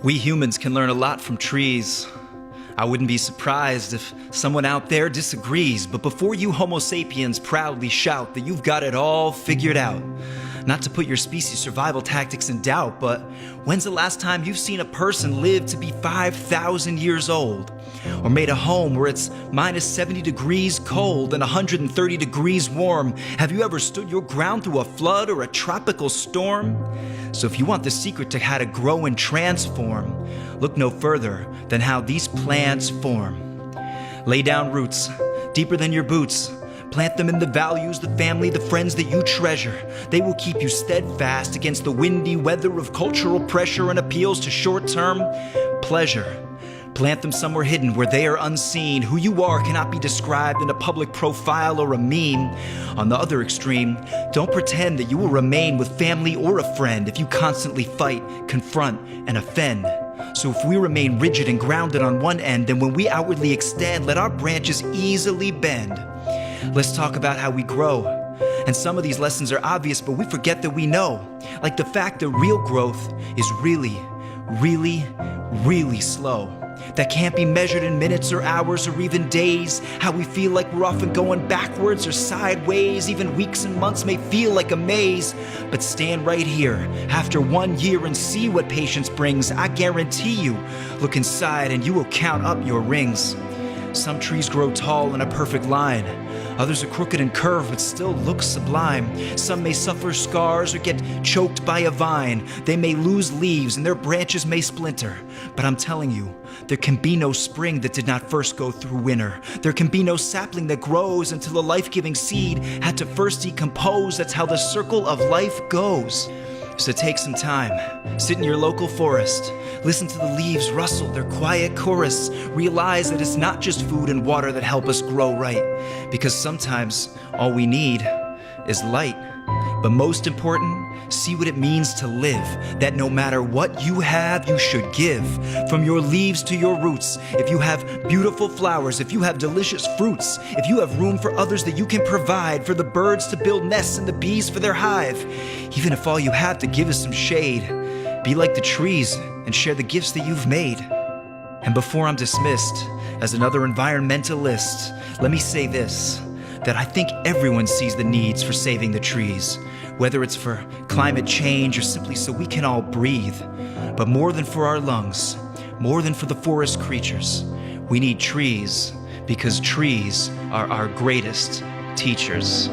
We humans can learn a lot from trees. I wouldn't be surprised if someone out there disagrees, but before you Homo sapiens proudly shout that you've got it all figured out, not to put your species' survival tactics in doubt, but when's the last time you've seen a person live to be 5,000 years old? Or made a home where it's minus 70 degrees cold and 130 degrees warm? Have you ever stood your ground through a flood or a tropical storm? So if you want the secret to how to grow and transform, look no further than how these plants form. Lay down roots, deeper than your boots. Plant them in the values, the family, the friends that you treasure. They will keep you steadfast against the windy weather of cultural pressure and appeals to short-term pleasure. Plant them somewhere hidden where they are unseen. Who you are cannot be described in a public profile or a meme. On the other extreme, don't pretend that you will remain with family or a friend if you constantly fight, confront, and offend. So if we remain rigid and grounded on one end, then when we outwardly extend, let our branches easily bend. Let's talk about how we grow. And some of these lessons are obvious, but we forget that we know. Like the fact that real growth is really slow. That can't be measured in minutes or hours or even days. How we feel like we're often going backwards or sideways. Even weeks and months may feel like a maze. But stand right here after 1 year and see what patience brings. I guarantee you, look inside and you will count up your rings. Some trees grow tall in a perfect line. Others are crooked and curved but still look sublime. Some may suffer scars or get choked by a vine. They may lose leaves and their branches may splinter. But I'm telling you, there can be no spring that did not first go through winter. There can be no sapling that grows until a life-giving seed had to first decompose. That's how the circle of life goes. So take some time, sit in your local forest, listen to the leaves rustle their quiet chorus, realize that it's not just food and water that help us grow right, because sometimes all we need is light. But most important, see what it means to live, that no matter what you have, you should give. From your leaves to your roots, if you have beautiful flowers, if you have delicious fruits, if you have room for others that you can provide, for the birds to build nests and the bees for their hive, even if all you have to give is some shade, be like the trees and share the gifts that you've made. And before I'm dismissed as another environmentalist, let me say this, that I think everyone sees the needs for saving the trees, whether it's for climate change or simply so we can all breathe. But more than for our lungs, more than for the forest creatures, we need trees because trees are our greatest teachers.